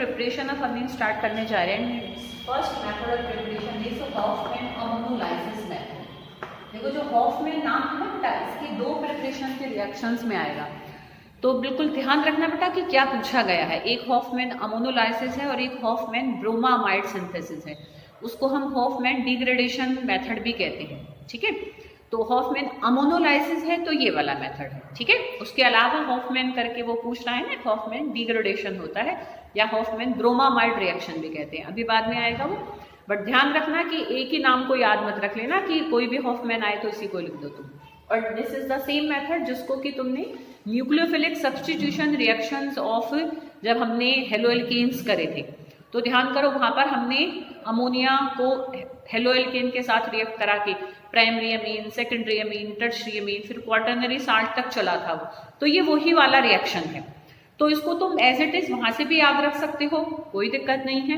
Preparation of Amin start करने जा रहे हैं, first method of preparation is Hofmann ammonolysis method. देखो जो हॉफमैन नाम है ना बेटा, इसके दो प्रिपरेशन के रिएक्शंस में आएगा, तो बिल्कुल ध्यान रखना बेटा कि क्या पूछा गया है। एक हॉफमैन अमोनोलाइसिस है और एक हॉफमैन ब्रोमामाइड सिंथेसिस है। उसको हम हॉफमैन डिग्रेडेशन मेथड भी कहते हैं, ठीक है। तो हॉफमैन अमोनोलाइसिस है तो ये वाला मेथड है, ठीक है। उसके अलावा हॉफमैन करके वो पूछ रहा है ना, हॉफमैन डिग्रेडेशन होता है या हॉफमैन ब्रोमामाइड रिएक्शन भी कहते हैं, अभी बाद में आएगा वो। बट ध्यान रखना कि एक ही नाम को याद मत रख लेना कि कोई भी हॉफमैन आए तो इसी को लिख दो तुम। और this is the same method जिसको कि तुमने न्यूक्लियोफिलिक सब्स्टिट्यूशन रिएक्शंस ऑफ जब हमने हेलोएल्केन्स करे थे, तो ध्यान करो वहां पर हमने अमोनिया को हेलोएल्केन के साथ रिएक्ट करा के primary amine, secondary amine, tertiary amine, फिर क्वार्टरनरी साल्ट तक चला था वो। तो ये वही वाला रिएक्शन है, तो इसको तुम एज इट इज वहां से भी याद रख सकते हो, कोई दिक्कत नहीं है।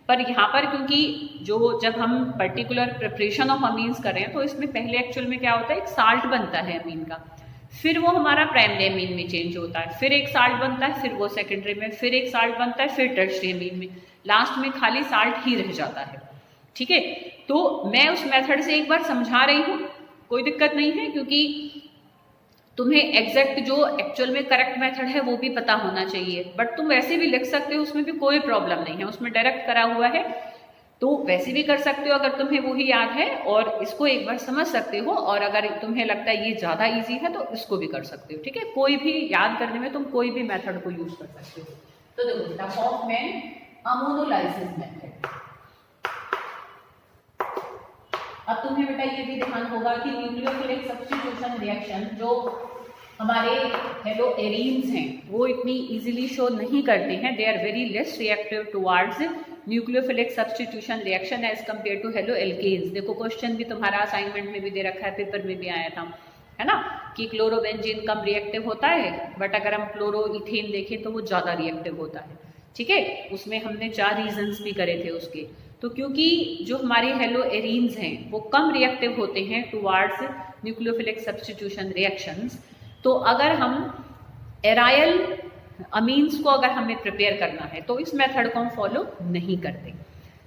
पर यहाँ पर क्योंकि जो जब हम पर्टिकुलर प्रिपरेशन ऑफ अमीन्स कर रहे हैं तो इसमें पहले एक्चुअल में क्या होता है, एक साल्ट बनता है अमीन का, फिर वो हमारा प्राइमरी अमीन में चेंज होता है, फिर एक साल्ट बनता है, फिर वो सेकेंडरी में, फिर एक साल्ट बनता है, फिर टर्शियरी अमीन में, लास्ट में खाली साल्ट ही रह जाता है, ठीक है। तो मैं उस मेथड से एक बार समझा रही हूँ, कोई दिक्कत नहीं है, क्योंकि तुम्हें एग्जैक्ट जो एक्चुअल में करेक्ट मेथड है वो भी पता होना चाहिए। बट तुम वैसे भी लिख सकते हो, उसमें भी कोई प्रॉब्लम नहीं है, उसमें डायरेक्ट करा हुआ है, तो वैसे भी कर सकते हो अगर तुम्हें वही याद है, और इसको एक बार समझ सकते हो। और अगर तुम्हें लगता है ये ज़्यादा इजी है तो इसको भी कर सकते हो, ठीक है। कोई भी याद करने में तुम कोई भी मेथड को यूज कर सकते हो। तो देखो बेटा, हॉफमैन अमोनोलाइसिस मेथड। अब तुम्हें बेटा ये भी ध्यान होगा कि न्यूक्लियोफिलिक सब्स्टिट्यूशन रिएक्शन जो हमारे हेलोएरीन्स हैं वो इतनी इजीली शो नहीं करते हैं, they are very less reactive towards nucleophilic substitution reaction as compare to haloalkanes. देखो क्वेश्चन भी तुम्हारा असाइनमेंट में भी दे रखा है, पेपर में भी आया था, है ना, कि क्लोरोबेंजीन कम रिएक्टिव होता है, बट अगर हम क्लोरोइथेन देखें तो वो ज़्यादा रिएक्टिव होता है, ठीक है। उसमें हमने 4 रीजंस भी करे थे उसके। तो क्योंकि जो हमारे हेलोएरीन्स हैं वो कम रिएक्टिव होते हैं टुवार्ड्स न्यूक्लियोफिलिक सब्स्टिट्यूशन रिएक्शंस, तो अगर हम एराइल अमीन्स को अगर हमें प्रिपेयर करना है तो इस मेथड को हम फॉलो नहीं करते,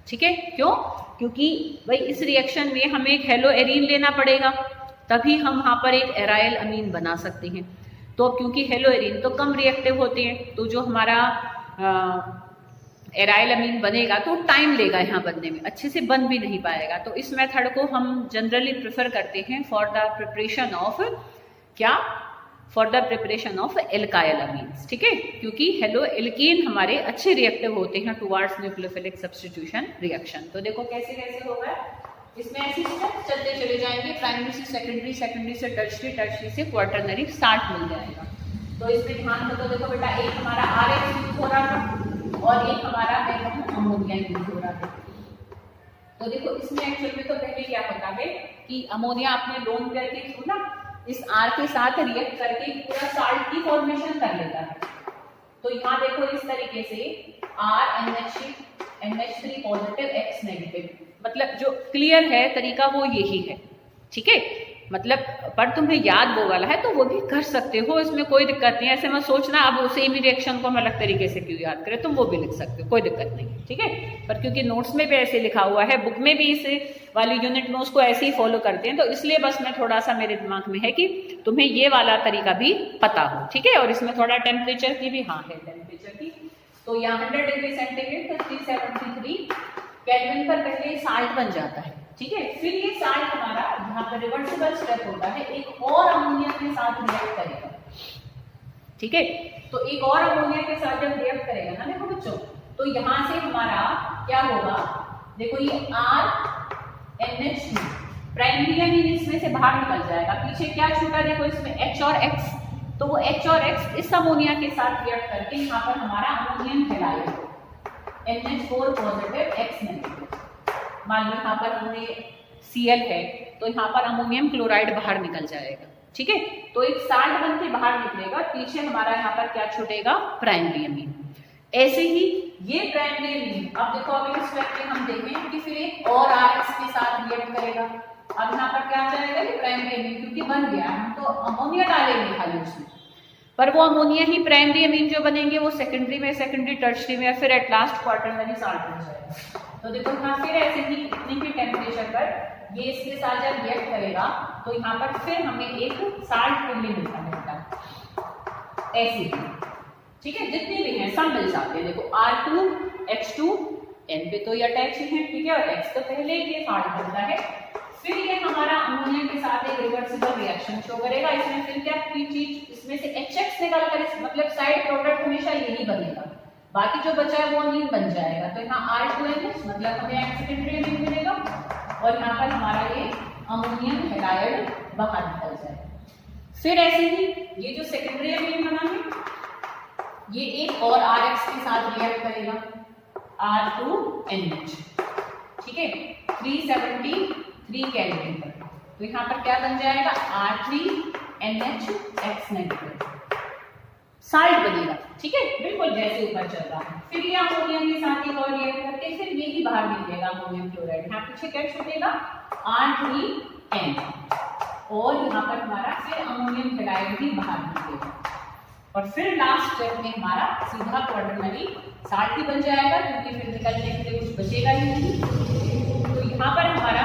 ठीक है। क्यों? क्योंकि भाई इस रिएक्शन में हमें एक हेलोएरीन लेना पड़ेगा, तभी हम वहाँ पर एक एराइल अमीन बना सकते हैं। तो क्योंकि हेलोएरीन तो कम रिएक्टिव होते हैं, तो जो हमारा एराइल अमीन बनेगा तो टाइम लेगा यहाँ बनने में, अच्छे से बन भी नहीं पाएगा। तो इस मेथड को हम जनरली प्रेफर करते हैं फॉर द प्रिपरेशन ऑफ क्या, for the preparation of alkyl amines, ठीक है। क्योंकि हेलोएल्केन हमारे अच्छे रिएक्टिव होते हैं टुवार्ड्स न्यूक्लियोफिलिक सब्स्टिट्यूशन रिएक्शन। तो देखो कैसे कैसे होगा, इसमें ऐसे स्टेप्स चलते चले जाएंगे, प्राइमरी से सेकेंडरी, सेकेंडरी से टर्शियरी, टर्शियरी से क्वार्टरनरी साल्ट मिल जाएगा। तो इसमें ध्यान दो, देखो बेटा, एक हमारा आरएच यूज हो रहा था और एक हमारा अमोनिया यूज हो रहा है। तो देखो इसमें एक्चुअल में तो पहले क्या होता है कि अमोनिया आपने लोन करके थ्रू ना इस आर के साथ रिएक्ट करके पूरा साल्ट की फॉर्मेशन कर लेता है। तो यहाँ देखो इस तरीके से NH3 पॉजिटिव X नेगेटिव, मतलब जो क्लियर है तरीका वो यही है, ठीक है। मतलब पर तुम्हें याद वो वाला है तो वो भी कर सकते हो, इसमें कोई दिक्कत नहीं है। ऐसे मत सोचना अब उसे ही रिएक्शन को हम अलग तरीके से क्यों याद करें, तुम वो भी लिख सकते हो, कोई दिक्कत नहीं, ठीक है। पर क्योंकि नोट्स में भी ऐसे लिखा हुआ है, बुक में भी इस वाली यूनिट में उसको ऐसे ही फॉलो करते हैं, तो इसलिए बस मैं थोड़ा सा मेरे दिमाग में है कि तुम्हें ये वाला तरीका भी पता हो, ठीक है। और इसमें थोड़ा टेम्परेचर की भी हाँ है, टेम्परेचर की। तो यहाँ 100 डिग्री सेंटीग्रेड तो 373 केल्विन पर पहले साल्ट बन जाता है, ठीक है। फिर ये साल्ट हमारा यहाँ पर रिवर्सिबल स्टेप होता है, एक और अमोनिया के साथ रिएक्ट करेगा, ठीक है। तो एक और अमोनिया के साथ जब रिएक्ट करेगा ना, देखो बच्चों, तो यहाँ से हमारा क्या होगा, देखो ये RNH2 प्राइमरी अमीन इसमें से बाहर निकल जाएगा, पीछे क्या छूटा, देखो इसमें H और X, तो वो H और X इस अमोनिया के साथ रिएक्ट करके यहाँ पर हमारा ammonium halide NH4 positive X negative, मान लो यहाँ पर हमने Cl है तो यहाँ पर अमोनियम क्लोराइड बाहर निकल जाएगा, ठीक है। तो एक साल्ट बन के बाहर निकलेगा, पीछे हमारा यहाँ पर क्या छूटेगा, प्राइमरी अमीन। ऐसे ही ये प्राइमरी अमीन, अब देखो अभी इस स्टेप में हम देखें कि फिर एक और RX के साथ रिएक्ट करेगा। अब यहाँ पर क्या जाएगा, ये प्राइमरी अमीन क्योंकि बन गया, हम तो अमोनिया डालेंगे खाली उसमें, पर वो अमोनिया ही प्राइमरी अमीन जो बनेंगे वो सेकेंडरी में, सेकेंडरी टर्शरी में, फिर एट लास्ट क्वार्टरनरी साल्ट बन जाएगा। तो देखो यहाँ फिर ऐसे ही इतने ही टेम्परेचर पर ये इसके साथ जब रिएक्ट करेगा तो यहाँ पर फिर हमें एक साल्ट फिल्म मिलता है ऐसे ही, ठीक है, जितने भी हैं सब मिल जाते हैं। देखो R2H2 N पे तो ये अटैच है, ठीक है, और X तो पहले ये साल्ट बनता है। फिर ये हमारा अमोनिया के साथ एक रिवर्सिबल रिएक्शन शो करेगा। इसमें फिर क्या चीज, इसमें से HX निकाल कर मतलब साइड प्रोडक्ट हमेशा यही बनेगा, बाकी जो बचा है वो अमीन बन जाएगा। तो यहाँ R2NH मतलब हमें सेकेंडरी अमीन मिलेगा और यहाँ पर हमारा ये अमोनियम हैलाइड बाहर निकल जाएगा। फिर ऐसे ही ये जो सेकेंडरी अमीन बना है ये एक और RX के साथ रिएक्ट करेगा, R2NH, ठीक है, 373 केल्विन पर। तो यहाँ पर क्या बन जाएगा, R3NH X- साल्ट बनेगा, ठीक है, बिल्कुल जैसे ऊपर चल रहा है। फिर ये अमोनियम के साथ एक और रिएक्ट करके फिर ये ही बाहर निकलेगा अमोनियम क्लोराइड। यहाँ पीछे क्या छूटेगा, R3N, और यहाँ पर हमारा फिर अमोनियम हैलाइड भी बाहर निकलेगा। और फिर लास्ट स्टेप में हमारा सीधा क्वार्टरनरी साल्ट ही बन जाएगा, क्योंकि फिर निकलने के लिए कुछ बचेगा ही नहीं। तो यहाँ पर हमारा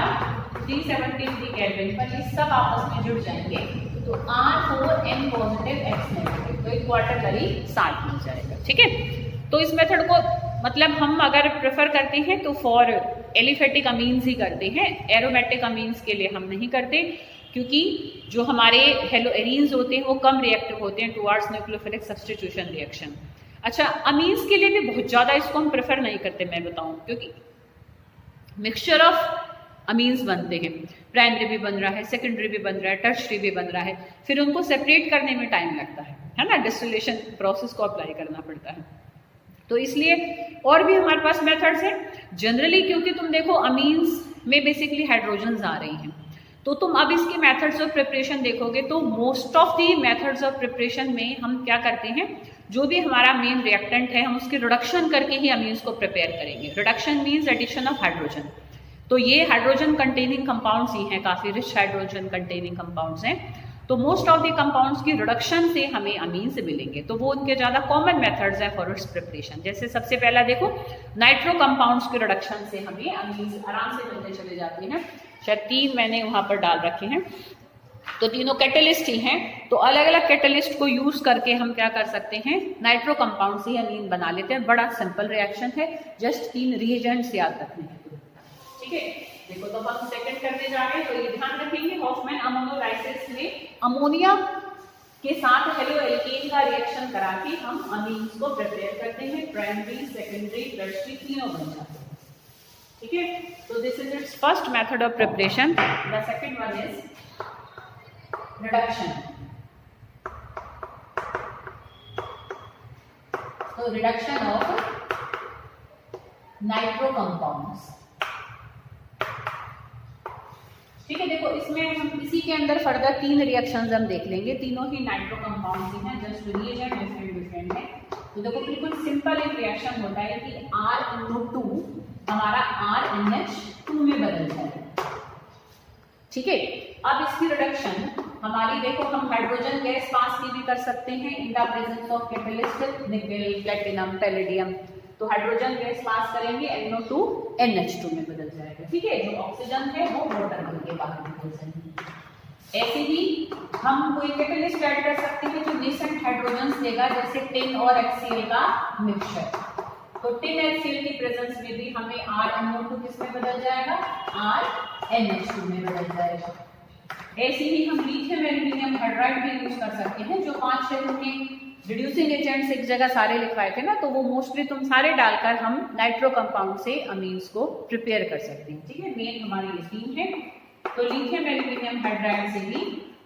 373 केल्विन पर ये सब आपस में जुड़ जाएंगे, तो R4N पॉजिटिव X नेगेटिव, तो एक क्वार्टरनरी साल्ट मिल जाएगा, ठीक है। तो इस मेथड को मतलब हम अगर प्रेफर करते हैं तो फॉर एलिफेटिक अमीन्स ही करते हैं, एरोमेटिक अमीन्स के लिए हम नहीं करते, क्योंकि जो हमारे हेलोएरीन्स होते हैं वो कम रिएक्टिव होते हैं टुवर्ड्स न्यूक्लियोफिलिक सब्स्टिट्यूशन रिएक्शन। अच्छा, अमीन्स के लिए भी बहुत ज़्यादा इसको हम प्रेफर नहीं करते, मैं बताऊं, क्योंकि मिक्सचर ऑफ अमीन्स बनते हैं, प्राइमरी भी बन रहा है, सेकेंडरी भी बन रहा है, टर्शरी भी बन रहा है, फिर उनको सेपरेट करने में टाइम लगता है ना, डिस्टिलेशन प्रोसेस को अप्लाई करना पड़ता है। तो इसलिए और भी हमारे पास मेथड्स हैं जनरली, क्योंकि तुम देखो अमीन्स में बेसिकली हाइड्रोजन्स आ रही हैं, तो तुम अब इसके मेथड्स ऑफ प्रिपरेशन देखोगे तो most of the methods of preparation में हम क्या करते हैं, जो भी हमारा मेन रिएक्टेंट है हम उसके रिडक्शन करके ही अमीन्स को प्रिपेयर करेंगे। Reduction means addition of hydrogen. तो ये हाइड्रोजन कंटेनिंग कंपाउंड्स ही हैं, काफ़ी रिच हाइड्रोजन कंटेनिंग कंपाउंड्स हैं। तो मोस्ट ऑफ द कंपाउंड्स की रिडक्शन से हमें अमीन्स मिलेंगे, तो वो उनके ज़्यादा कॉमन मेथड्स हैं फॉर इट्स प्रिपरेशन। जैसे सबसे पहला देखो, नाइट्रो कंपाउंड्स की रिडक्शन से हमें अमीन्स आराम से मिलते चले जाते हैं। शायद 3 मैंने वहाँ पर डाल रखे हैं, तो तीनों कैटलिस्ट ही हैं, तो अलग अलग कैटलिस्ट को यूज करके हम क्या कर सकते हैं, नाइट्रो कंपाउंड से ही अमीन बना लेते हैं। बड़ा सिंपल रिएक्शन है, जस्ट 3 रिएजेंट्स याद रखने हैं, ठीक है। देखो तो हम सेकंड करने जा रहे हैं, तो ये ध्यान रखेंगे हॉफमैन अमोनोलाइसिस में अमोनिया के साथ हेलो एल्केन का रिएक्शन करा के हम अमीन्स को प्रिपेयर करते हैं, प्राइमरी, सेकेंडरी, टर्शरी तीनों बन जाते हैं, ठीक है। तो this is it's first method of preparation. The second one is reduction. तो रिडक्शन ऑफ नाइट्रो कंपाउंड्स, ठीक है। देखो इसमें हम इसी के अंदर फर्दर 3 रिएक्शंस हम देख लेंगे, तीनों ही नाइट्रो कंपाउंड्स ही हैं, जस्ट रिएजेंट डिफरेंट है। तो देखो बिल्कुल सिंपल एक रिएक्शन होता है कि R/2 हमारा RNH2 में बदल जाएगा, ठीक है। अब इसकी रिडक्शन हमारी देखो, हम हाइड्रोजन गैस पास की भी कर सकते हैं इन the presence of catalyst, nickel, platinum, palladium. तो हाइड्रोजन गैस पास करेंगे, NO2 NH2 में बदल जाएगा, ठीक है। जो ऑक्सीजन है वो वाटर बन के बाहर निकल जाएंगे। ऐसे ही हम कोई कैटलिस्ट ऐड कर सकते हैं जो नेसेंट हाइड्रोजन्स देगा, जैसे टिन और HCl का मिक्सचर। तो टिन HCl की प्रेजेंस में भी हमें RNO2 किसमें बदल जाएगा, RNH2 में बदल जाएगा। ऐसे ही हम लिथियम एल्यूमिनियम हाइड्राइड भी यूज कर सकते हैं, जो 5-6 में रिड्यूसिंग एजेंट्स एक जगह सारे लिखवाए थे ना, तो वो मोस्टली तुम सारे डालकर हम नाइट्रो कंपाउंड से अमीन्स को प्रिपेयर कर सकते हैं, ठीक है। मेन हमारी ये 3 है। तो लिथियम एल्यूमिनियम हाइड्राइड से भी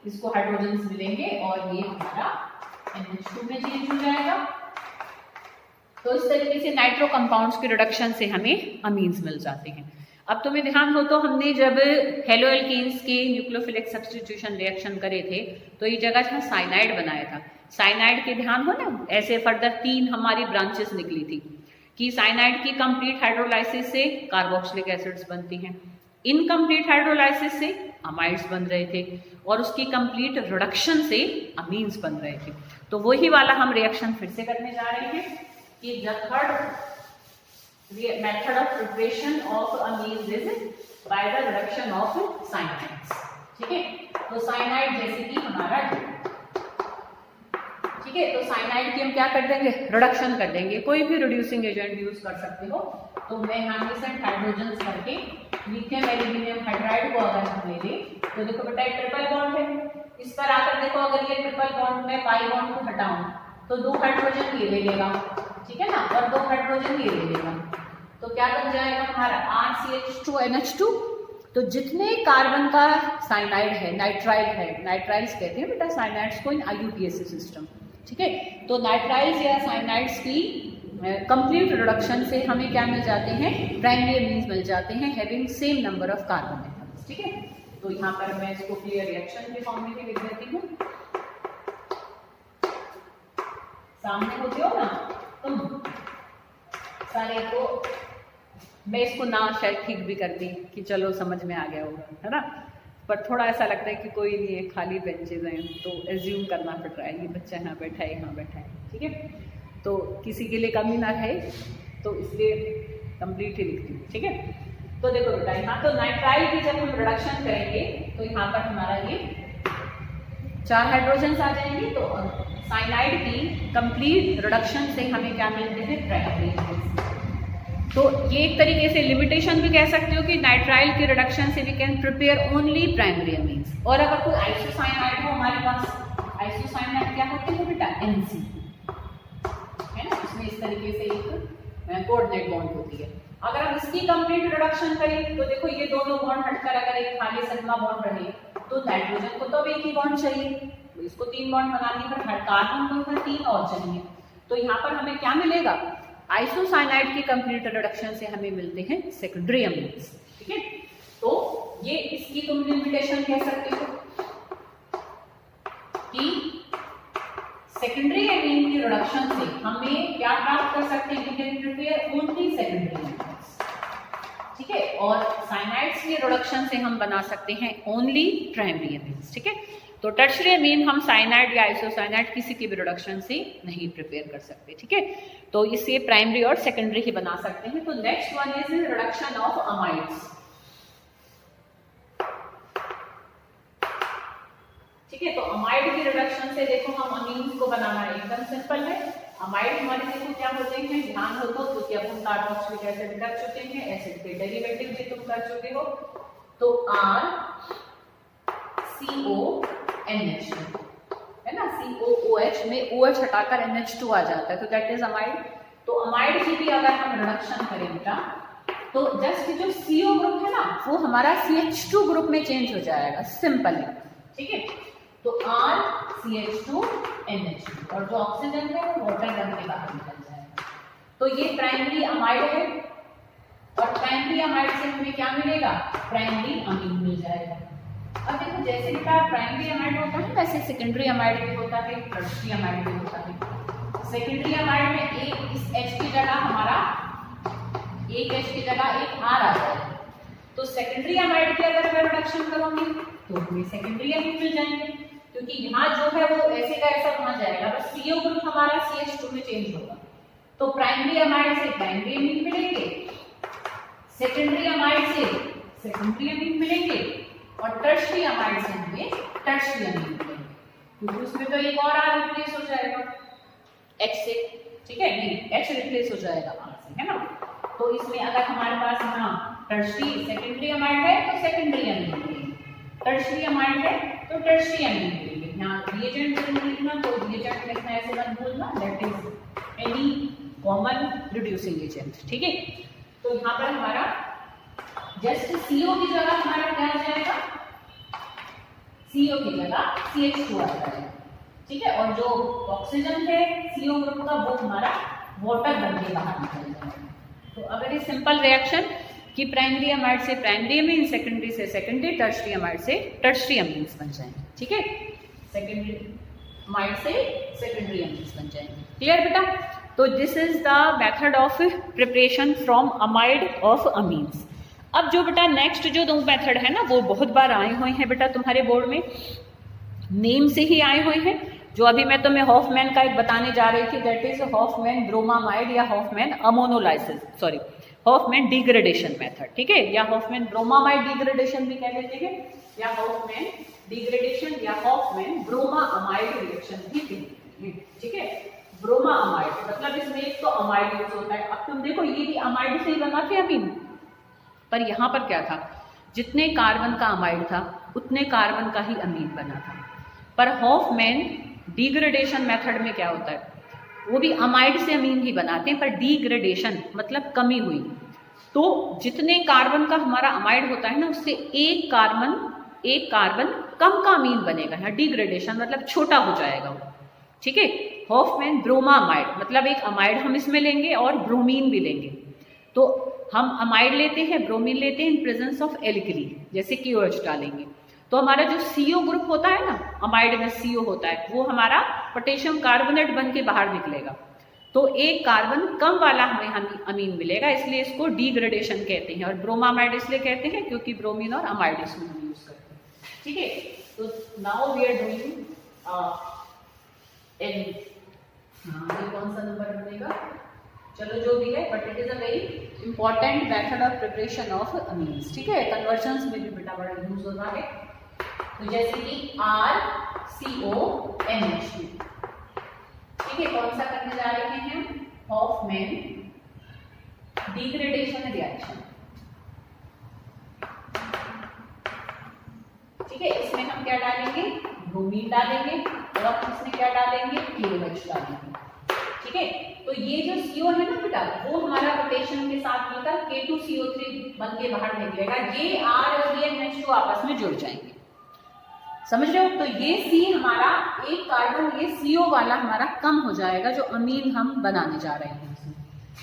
इसको हाइड्रोजन्स मिलेंगे और ये हमारा NH2 में चेंज हो जाएगा। तो इस तरीके से नाइट्रो कंपाउंड्स के रिडक्शन से हमें अमीन्स मिल जाते हैं। अब तुम्हें ध्यान हो तो हमने जब हेलो एल्केन्स के न्यूक्लियोफिलिक सब्स्टिट्यूशन रिएक्शन करे थे, तो ये जगह था साइनाइड बनाया था। साइनाइड के ध्यान हो ना, ऐसे फर्दर 3 हमारी ब्रांचेस निकली थी कि साइनाइड की कंप्लीट हाइड्रोलाइसिस से कार्बोक्सिलिक एसिड्स बनती हैं, इनकम्प्लीट हाइड्रोलाइसिस से अमाइड्स बन रहे थे और उसकी कंप्लीट रिडक्शन से अमीन्स बन रहे थे। तो वही वाला हम रिएक्शन फिर से करने जा रहे हैं कि the third method of preparation of amines is by the reduction of cyanides. ठीक है, तो साइनाइड जैसे कि हमारा, ठीक है, तो साइनाइड की हम क्या कर देंगे, रिडक्शन कर देंगे। कोई भी रिड्यूसिंग एजेंट यूज कर सकते हो। तो मैं यहाँ रिसेंट हाइड्रोजन करके लिथियम एल्यूमिनियम हाइड्राइड को अगर हम ले लें तो देखो बेटा एक ट्रिपल बॉन्ड है, इस पर आकर देखो अगर ये ट्रिपल बॉन्ड में पाई बॉन्ड को हटाऊं तो 2 हाइड्रोजन ये ले लेगा, ठीक है ना, और 2 हाइड्रोजन ये ले लेगा, तो क्या बन जाएगा हमारा RCH2NH2। तो जितने कार्बन का साइनाइड है, नाइट्राइल है, नाइट्राइल्स कहते हैं बेटा साइनाइड्स को इन IUPAC सिस्टम, ठीक है। तो नाइट्राइल्स या साइनाइड्स की कंप्लीट रिडक्शन से हमें क्या मिल जाते हैं, प्राइमरी अमीन्स मिल जाते हैं having same number of carbon atoms. ठीक है, तो यहाँ पर मैं इसको क्लियर रिएक्शन के फॉर्म में भी लिख देती हूँ, सामने होते हो ना तुम सारे, तो मैं इसको ना शायद ठीक भी कर दी कि चलो समझ में आ गया होगा, है ना, पर थोड़ा ऐसा लगता है कि कोई नहीं है, खाली बेंचेज हैं, तो एज्यूम करना पड़ रहा है, ये बच्चा यहाँ बैठा है, यहाँ बैठा है, ठीक है, तो किसी के लिए कमी ना है, तो इसलिए कंप्लीट ही लिखती हूँ। ठीक है, तो देखो बेटा यहाँ तो नाइट्राइल की जब हम रिडक्शन करेंगे तो यहाँ पर हमारा ये 4 हाइड्रोजन आ जाएंगे, तो साइनाइड की कंप्लीट रिडक्शन से हमें क्या मिलते हैं, प्राइमरी। तो ये एक तरीके से लिमिटेशन भी कह सकते हो कि नाइट्राइल की रिडक्शन से we can prepare only primary amines. और अगर कोई आइसोसाइनाइड हो हमारे पास, आइसोसाइनाइड क्या होते हैं बेटा, NC है ना, इसमें इस तरीके से एक कोऑर्डिनेट बॉन्ड होती है। अगर हम इसकी कंप्लीट रिडक्शन करें तो देखो ये दोनों बॉन्ड हटकर अगर एक खाली सिग्मा बॉन्ड रहे तो नाइट्रोजन को तो अब एक ही बॉन्ड चाहिए, तो इसको 3 बॉन्ड बनाने पर हर कार्बन को फिर 3 और चाहिए। तो यहाँ पर हमें क्या मिलेगा, आइसोसाइनाइड की कंप्लीट रिडक्शन से हमें मिलते हैं सेकेंडरी अमीन्स। ठीक है, तो ये इसकी तुम लिमिटेशन कह सकते हो कि सेकेंडरी अमीन की रिडक्शन से हमें क्या प्राप्त कर सकते हैं, we can prepare only secondary amines. ठीक है, और साइनाइड्स की रिडक्शन से हम बना सकते हैं ओनली प्राइमरी अमीन्स। ठीक है, तो टर्शरी अमीन हम साइनाइड या आइसोसाइनाइड किसी की भी रिडक्शन से नहीं प्रिपेयर कर सकते। ठीक है, तो इसे प्राइमरी और सेकेंडरी ही बना सकते हैं। तो next one is reduction of amides. ठीक है, तो अमाइड की रिडक्शन से देखो हम अमीन्स को बनाना एकदम सिंपल है। अमाइड हमारे देखो क्या होते हैं, ध्यान हो तो क्योंकि अब हम कार्बोक्सिलिक एसिड कर चुके हैं, एसिड के डेरिवेटिव भी तुम कर चुके हो, तो RCONH है ना, COOH में OH हटाकर NH2 आ जाता है, तो दैट इज अमाइड। तो अमाइड की भी अगर हम रिडक्शन करें बेटा तो जस्ट जो CO ग्रुप है ना वो हमारा CH2 ग्रुप में चेंज हो जाएगा, सिंपल है। ठीक है, तो RCH2NH2 और जो ऑक्सीजन है वो वाटर रंग के बाहर निकल जाएगा। तो ये प्राइमरी अमाइड है और प्राइमरी अमाइड से हमें क्या मिलेगा, प्राइमरी अमीन मिल जाएगा। अब देखो जैसे बेटा प्राइमरी अमाइड होता है वैसे सेकेंडरी अमाइड भी होता है, टर्शरी अमाइड भी होता है। सेकेंडरी अमाइड में एक इस H की जगह हमारा एक H की जगह एक R आ जाएगा, तो सेकेंडरी अमाइड की अगर मैं रिडक्शन करूंगी तो हमें सेकेंडरी अमीन मिल जाएंगे, क्योंकि यहाँ जो है वो ऐसे का ऐसा वहां जाएगा, बस CO ग्रुप हमारा CH2 में चेंज होगा। तो प्राइमरी अमाइड से प्राइमरी अमीन मिलेंगे, सेकेंडरी अमाइड से सेकेंडरी अमीन मिलेंगे और टर्शरी अमाइड से हमें टर्शरी अमीन मिलेंगे, क्योंकि उसमें तो एक और R रिप्लेस हो जाएगा H से। ठीक है, नहीं H रिप्लेस हो जाएगा R से, है ना। तो इसमें अगर हमारे पास यहाँ टर्शरी सेकेंडरी अमाइड है तो सेकेंडरी अमीन मिलेंगे, टर्शरी अमाइड है तो टर्शरी अमीन मिलेंगे। यहाँ रिएजेंट लिखना, तो रिएजेंट लिखना ऐसे मत भूलना, that is any common reducing agent. ठीक है, तो यहाँ पर हमारा जस्ट CO की जगह हमारा क्या आ जाएगा, CO की जगह CH2 आ जाएगा। ठीक है, और जो ऑक्सीजन है CO ग्रुप का वो हमारा वाटर बन के बाहर निकल जाएगा। तो अगर ये सिंपल रिएक्शन कि प्राइमरी अमाइड से प्राइमरी अमीन, सेकेंडरी से सेकेंडरी, टर्शरी अमाइड से टर्शरी अमीन्स बन जाएंगे। ठीक है, सेकेंडरी अमाइड से सेकेंडरी अमीन्स बन जाएंगे। क्लियर बेटा, तो this is the method of preparation from amide of amines. अब जो बेटा नेक्स्ट जो 2 मेथड है ना, वो बहुत बार आए हुए हैं बेटा तुम्हारे बोर्ड में, नेम से ही आए हुए हैं। जो अभी मैं तुम्हें हॉफमैन का एक बताने जा रही थी, दैट इज हॉफमैन ब्रोमामाइड या Hofmann ammonolysis, sorry Hofmann degradation method, ठीक है, या हॉफमैन ब्रोमामाइड डिग्रेडेशन भी कह देते हैं, या हॉफमैन डिग्रेडेशन या हॉफमैन ब्रोमामाइड रिएक्शन भी कहते हैं, ठीक है। ब्रोमामाइड मतलब इसमें एक तो अमाइड यूज होता है। अब तुम देखो ये भी अमाइड से ही बना थे अमीन, पर यहाँ पर क्या था, जितने कार्बन का अमाइड था उतने कार्बन का ही अमीन बना था। पर हॉफमैन डिग्रेडेशन मेथड में क्या होता है, वो भी अमाइड से अमीन ही बनाते हैं, पर डिग्रेडेशन मतलब कमी हुई, तो जितने कार्बन का हमारा अमाइड होता है ना, उससे एक कार्बन कम का अमीन बनेगा। यहाँ डिग्रेडेशन मतलब छोटा हो जाएगा वो, ठीक है। हॉफमैन ब्रोमामाइड मतलब एक अमाइड हम इसमें लेंगे और ब्रोमीन भी लेंगे, तो हम अमाइड लेते हैं, ब्रोमीन लेते हैं इन प्रेजेंस ऑफ एल्कली, जैसे KOH डालेंगे, तो हमारा जो CO ग्रुप होता है ना, अमाइड में CO होता है, वो हमारा पोटेशियम कार्बोनेट बन के बाहर निकलेगा, तो एक कार्बन कम वाला हमें अमीन मिलेगा, इसलिए इसको डिग्रेडेशन कहते हैं। और ब्रोमामाइड इसलिए कहते हैं क्योंकि ब्रोमीन और अमाइड इसमें हम यूज करते हैं, ठीक है। तो नाउ वी आर डूइंग ये कौन सा नंबर बनेगा, चलो जो भी है, but it is a very important method of preparation of amines, ठीक है। कन्वर्जन्स में भी बेटा बड़ा यूज हो रहा है। तो जैसे कि RCONH, ठीक है, कौन सा करने जा रहे हैं, हॉफमैन डिग्रेडेशन रिएक्शन, ठीक है। इसमें हम क्या डालेंगे, ब्रोमीन डालेंगे, और इसमें क्या डालेंगे, KOH डालेंगे, ठीक है। तो ये जो CO है ना बेटा, वो हमारा पोटेशियम के साथ मिलकर K2CO3 बन के बाहर निकलेगा, ये R और ये NH2 आपस में जुड़ जाएंगे, समझ रहे हो। तो ये C हमारा एक कार्बन, ये CO वाला हमारा कम हो जाएगा, जो अमीन हम बनाने जा रहे हैं इसमें।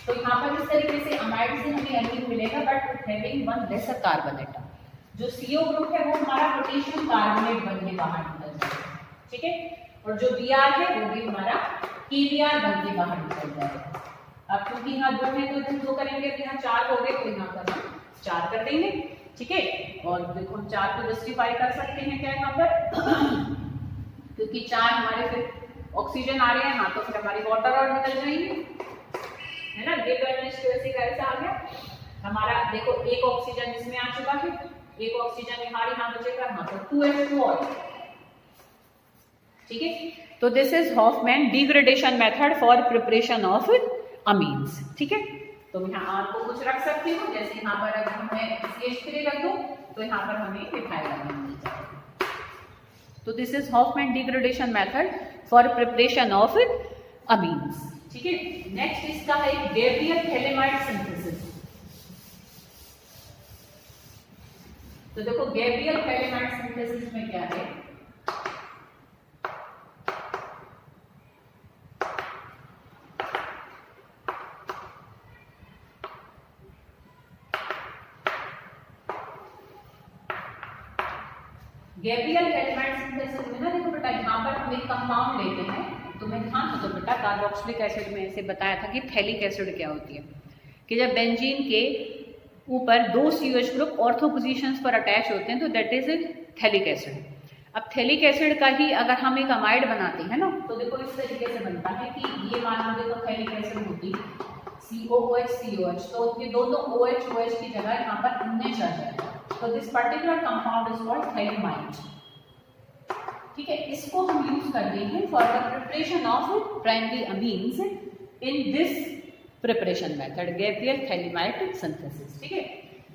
तो यहाँ पर इस तरीके से अमाइड से हमें अमीन मिलेगा, but having one lesser carbon atom. जो CO ग्रुप है वो हमारा पोटेशियम कार्बोनेट बन के बाहर निकल जाएगा, ठीक है। और जो Br है वो भी हमारा KBr बन के बाहर निकल जाएगा। अब क्योंकि यहाँ 2 है तो इधर 2 करेंगे, तो यहाँ 4 हो गए, तो यहाँ पर हम 4 कर देंगे, ठीक है। और देखो हम 4 को जस्टिफाई कर सकते हैं क्या यहाँ पर क्योंकि 4 हमारे फिर ऑक्सीजन आ रहे हैं, हाँ, तो फिर हमारी वाटर और निकल जाएंगे, है ना। ये कैसे आ गया हमारा, देखो एक ऑक्सीजन इसमें आ चुका है, एक ऑक्सीजन यहाँ बचेगा, हाँ, तो 2H2 और, ठीक है। तो this is Hofmann degradation method for preparation of amines, ठीक है। तो यहाँ आपको कुछ रख सकती हूँ, जैसे यहाँ पर अगर मैं CH3 रख दूं तो यहाँ पर हमें मिथाइल अमीन मिल जाएगा। तो this is Hofmann degradation method for preparation of amines, ठीक है। नेक्स्ट इसका है गैब्रियल थैलेमाइड सिंथेसिस। तो देखो गैब्रियल थैलेमाइड सिंथेसिस में क्या है, गैब्रियल थैलेमाइड सिंथेसिस में ना, देखो बेटा यहाँ पर हम एक कंपाउंड लेते हैं, तो मैं ध्यान दो बेटा, कार्बोक्सिलिक एसिड में ऐसे बताया था कि थैलिक एसिड क्या होती है, कि जब बेंजीन के ऊपर 2 COH ग्रुप ऑर्थो पोजीशंस पर अटैच होते हैं, तो दैट इज थैलिक एसिड। अब थैलिक एसिड का ही अगर हम एक अमाइड बनाते हैं ना, तो देखो इस तरीके से बनता है कि ये मान लो देखो थैलिक एसिड होती COOH, तो ये दोनों OH की जगह यहाँ पर NH आ जाएगा, तो this particular compound is called phthalimide, ठीक है। इसको हम यूज करते हैं for the preparation of primary amines in this preparation method, Gabriel phthalimide synthesis, ठीक है।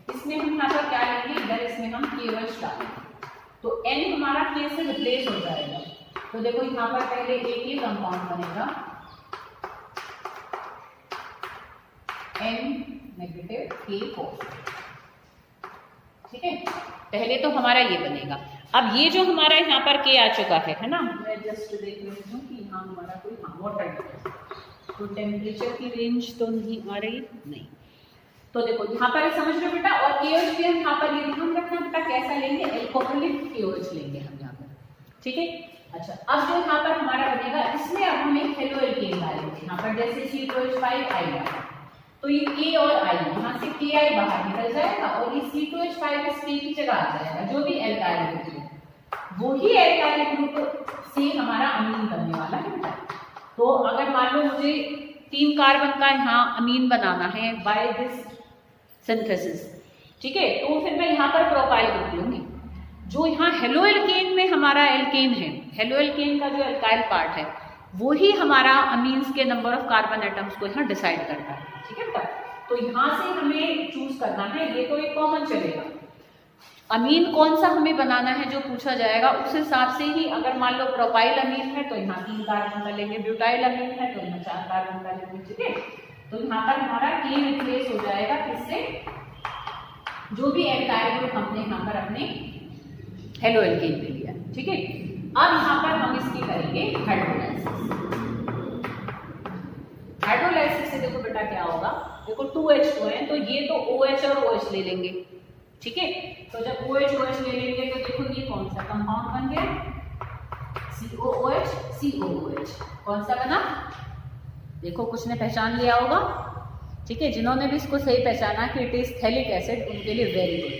इसमें हम यहाँ पर क्या लेंगे, इधर इसमें हम KOH डालेंगे, तो N हमारा K से रिप्लेस हो जाएगा। तो देखो यहाँ पर पहले एक ही कंपाउंड बनेगा N- K4, ठीक है। पहले तो हमारा ये बनेगा। अब ये जो हमारा यहाँ पर K आ चुका है ना, मैं जस्ट देख रही हूँ कि यहाँ हमारा कोई वाटर, तो टेम्परेचर की रेंज तो नहीं आ रही, नहीं। तो देखो यहाँ पर समझ रहे हो बेटा, और KOH भी हम यहाँ पर ये ध्यान रखना बेटा, कैसा लेंगे, एल्कोहलिक KOH लेंगे हम यहाँ पर, ठीक है। अच्छा, अब जो यहाँ पर हमारा बनेगा, इसमें अब हम एक हेलो एल्केन डालेंगे यहाँ पर, जैसे C2H5 आएगा, तो ये K और I, यहाँ से Ki बाहर निकल जाएगा और ये C2H5 इस K की जगह आ जाएगा, जो भी एल्काइल ग्रुप है वही एल्काइल ग्रुप से हमारा अमीन बनने वाला है बेटा। तो अगर मान लो मुझे 3 कार्बन का यहाँ अमीन बनाना है बाय दिस सिंथेसिस, ठीक है, तो फिर मैं यहाँ पर प्रोपाइल ग्रुप लूंगी। जो यहाँ हेलो एल्केन में हमारा एल्केन है, हेलो एल्केन का जो एल्काइल पार्ट है वही हमारा अमीन्स के नंबर ऑफ कार्बन एटम्स को यहाँ डिसाइड करता है, ठीक है बेटा। तो यहाँ से हमें चूज करना है, ये तो एक कॉमन चलेगा। अमीन कौन सा हमें बनाना है जो पूछा जाएगा उस हिसाब से ही, अगर मान लो प्रोपाइल अमीन है तो यहाँ 3 कार्बन का लेंगे, ब्यूटाइल अमीन है तो यहाँ 4 कार्बन का लेंगे, ठीक है। तो यहाँ पर हमारा K रिप्लेस हो जाएगा किससे, जो भी एल्काइल ग्रुप हमने यहाँ पर अपने हेलो एल्केन पे लिया, ठीक है। अब यहाँ पर हम इसकी करेंगे हाइड्रोलाइसिस। हाइड्रोलाइसिस से देखो बेटा क्या होगा, देखो 2H2 है तो ये तो OH और OH ले लेंगे, ठीक है। तो जब OH OH ले लेंगे तो देखो ये कौन सा कंपाउंड बन गया, COOH COOH। कौन सा बना, देखो कुछ ने पहचान लिया होगा, ठीक है। जिन्होंने भी इसको सही पहचाना कि इट इज थैलिक एसिड उनके लिए वेरी गुड,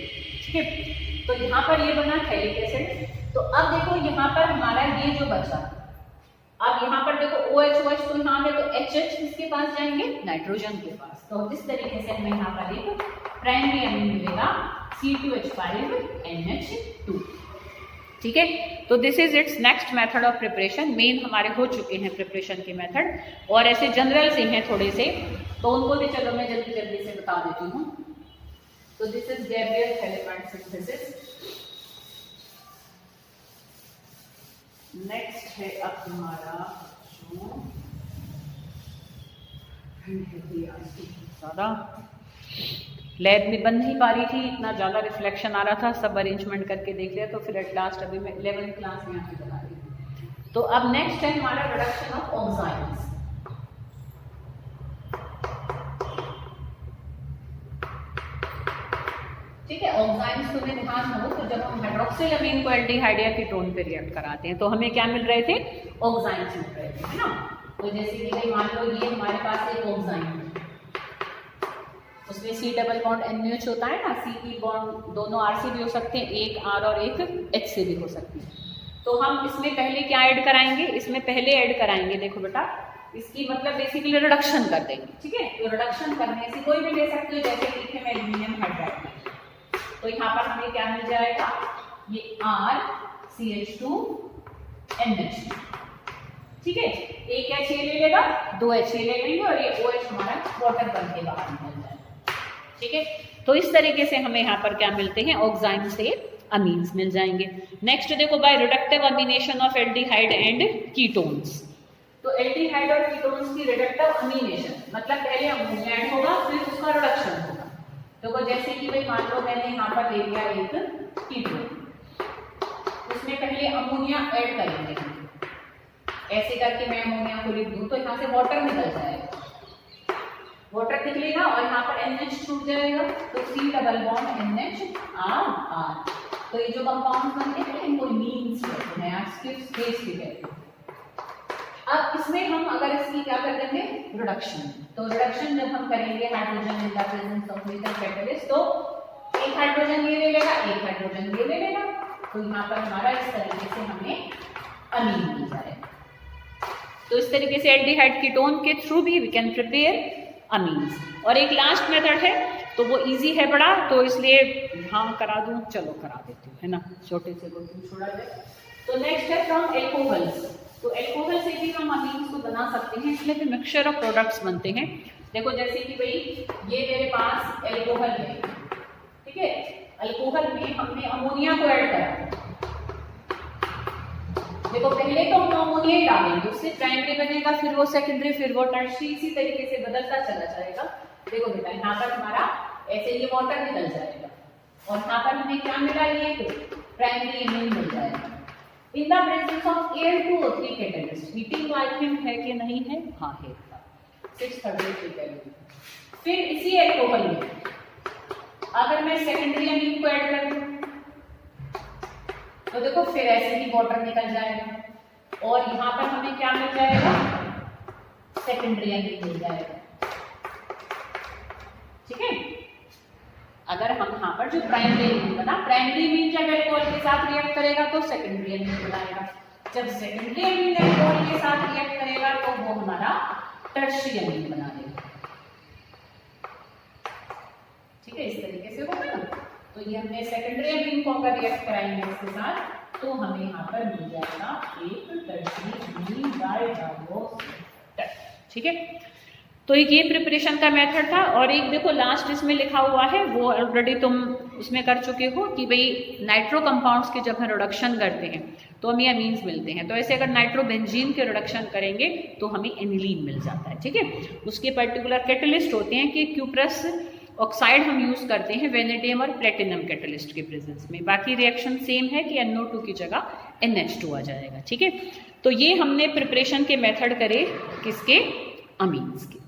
ठीक है। तो यहाँ पर ये बना थैलिक एसिड। तो अब देखो यहाँ पर हमारा ये जो बचा, अब यहाँ पर देखो OH OH तो यहाँ है तो HH किसके पास जाएंगे, नाइट्रोजन के पास। तो इस तरीके से हमें यहाँ पर एक प्राइमरी अमीन मिलेगा C2H5NH2, ठीक है। तो this is it's next method of preparation. Main हमारे हो चुके हैं प्रिपरेशन के मेथड, और ऐसे जनरल से हैं थोड़े से, तो उनको भी चलो मैं जल्दी जल्दी से बता देती हूँ। तो this is Gabriel phthalimide synthesis. Next है अब हमारा जो ज़्यादा लैब में बन नहीं पा रही थी, इतना ज़्यादा रिफ्लेक्शन आ रहा था, सब अरेंजमेंट करके देख लिया, तो फिर एट लास्ट अभी मैं 11th क्लास में यहाँ पे बना रही हूँ। तो अब नेक्स्ट है हमारा रिडक्शन ऑफ ऑक्साइड्स। ठीक है, ऑक्साइड्स तुम्हें ध्यान हो तो जब हम हाइड्रोक्सिल अमीन को एल्डिहाइड या कीटोन पे रिएक्ट कराते हैं तो हमें क्या मिल रहे थे, ऑक्साइड्स मिल रहे थे, है ना। तो जैसे कि भाई मान लो ये हमारे पास एक ऑक्साइड है, उसमें C डबल बॉन्ड NH होता है ना, C की बॉन्ड दोनों R से भी हो सकते हैं, एक R और एक H से भी हो सकती है। तो हम इसमें पहले क्या ऐड कराएंगे, इसमें पहले ऐड कराएंगे, देखो बेटा इसकी मतलब बेसिकली रिडक्शन कर देंगे, ठीक है। तो रिडक्शन करने से कोई भी ले सकते हो, जैसे लिखे मैं एल्यूमिनियम हाइड्राइड, तो यहाँ पर हमें क्या मिल जाएगा, ये RCH2NH, ठीक है। एक H ले लेगा, 2 H ले लेंगे और ये OH हमारा वाटर बन के बाहर निकल जाएगा, ठीक है। तो इस तरीके से हमें यहाँ पर क्या मिलते हैं, ऑक्साइड से अमीन्स मिल जाएंगे। नेक्स्ट देखो by reductive amination of aldehyde and ketones. तो एल्डिहाइड और कीटोन्स की रिडक्टिव अमीनेशन मतलब पहले अमोनिया ऐड होगा फिर उसका रिडक्शन होगा। तो जैसे कि भाई मान लो मैंने यहाँ पर ले लिया एक कीटोन, उसमें पहले अमोनिया ऐड करेंगे, ऐसे करके मैं अमोनिया को लिख दूं तो यहाँ से वाटर निकल जाएगा, वाटर निकलेगा और यहाँ पर NH छूट जाएगा, तो C double bond NH R। तो ये जो कंपाउंड बनते हैं इनको मीन्स कहते हैं, स्पेस भी कहते हैं। अब इसमें हम अगर इसकी क्या कर देंगे, रिडक्शन। तो रिडक्शन जब हम करेंगे hydrogen in the presence of lethal catalyst, तो एक हाइड्रोजन ये ले लेगा, एक हाइड्रोजन ये ले लेगा, तो यहाँ पर हमारा इस तरीके से हमें अमीन मिल जाएगा। तो इस तरीके से एल्डिहाइड कीटोन के थ्रू भी वी कैन प्रिपेयर अमीन्स। और एक लास्ट मेथड है तो वो इजी है बड़ा, तो इसलिए हाँ करा दूं, चलो करा देती हूँ, है ना, छोटे से को छोड़ा जाए। तो नेक्स्ट है फ्रॉम एल्कोहल्स। तो एल्कोहल से भी हम अमीन्स को बना सकते हैं, इसमें भी मिक्सचर ऑफ प्रोडक्ट्स बनते हैं। देखो जैसे कि भाई ये मेरे पास एल्कोहल है, ठीक है, अल्कोहल में हमने अमोनिया को ऐड करा। देखो पहले तो हम अमोनिया ही डालेंगे, उससे प्राइमरी बनेगा, फिर वो सेकेंडरी, फिर वो टर्शियरी, इसी तरीके से बदलता चला जाएगा। देखो बेटा यहाँ पर हमारा ऐसे ये वाटर निकल जाएगा और यहाँ पर हमें क्या मिला, ये प्राइमरी अमीन मिल जाएगा। In the presence of Al2O3 catalyst, heating वाइटमेंट है कि नहीं है, हाँ है, 633 कैलोरी। फिर इसी एल्कोहल में अगर मैं सेकेंडरी अमीन को ऐड कर दूं तो देखो फिर ऐसे ही वाटर निकल जाएगा और यहाँ पर हमें क्या मिल जाएगा, सेकेंडरी अमीन मिल जाएगा। ठीक है। अगर हम यहाँ पर जो प्राइमरी एमीन बना, प्राइमरी एमीन जब अल्कोहल के साथ रिएक्ट करेगा तो सेकेंडरी एमीन बनाएगा, जब सेकेंडरी एमीन अल्कोहल के साथ रिएक्ट करेगा तो वो हमारा टर्शियरी एमीन बना देगा। ठीक है, इस तरीके से होगा ना। तो ये हमने सेकेंडरी एमीन को अगर रिएक्ट कराएंगे इसके साथ तो हमें यहाँ पर मिल जाएगा एक टर्शियरी एमीन बाय डाइवोस्टर। ठीक है, तो एक ये प्रिपरेशन का मेथड था। और एक देखो लास्ट इसमें लिखा हुआ है, वो ऑलरेडी तुम उसमें कर चुके हो कि भाई नाइट्रो कंपाउंड्स के जब हम रिडक्शन करते हैं तो हमें अमीन्स मिलते हैं। तो ऐसे अगर नाइट्रोबेंजीन के रिडक्शन करेंगे तो हमें एनिलीन मिल जाता है। ठीक है, उसके पर्टिकुलर कैटलिस्ट होते हैं कि क्यूप्रस ऑक्साइड हम यूज करते हैं वेनेडियम और प्लेटिनम कैटलिस्ट के प्रेजेंस में। बाकी रिएक्शन सेम है कि NO2 की जगह NH2 आ जाएगा। ठीक है, तो ये हमने प्रिपरेशन के मेथड करे किसके, अमीन्स के।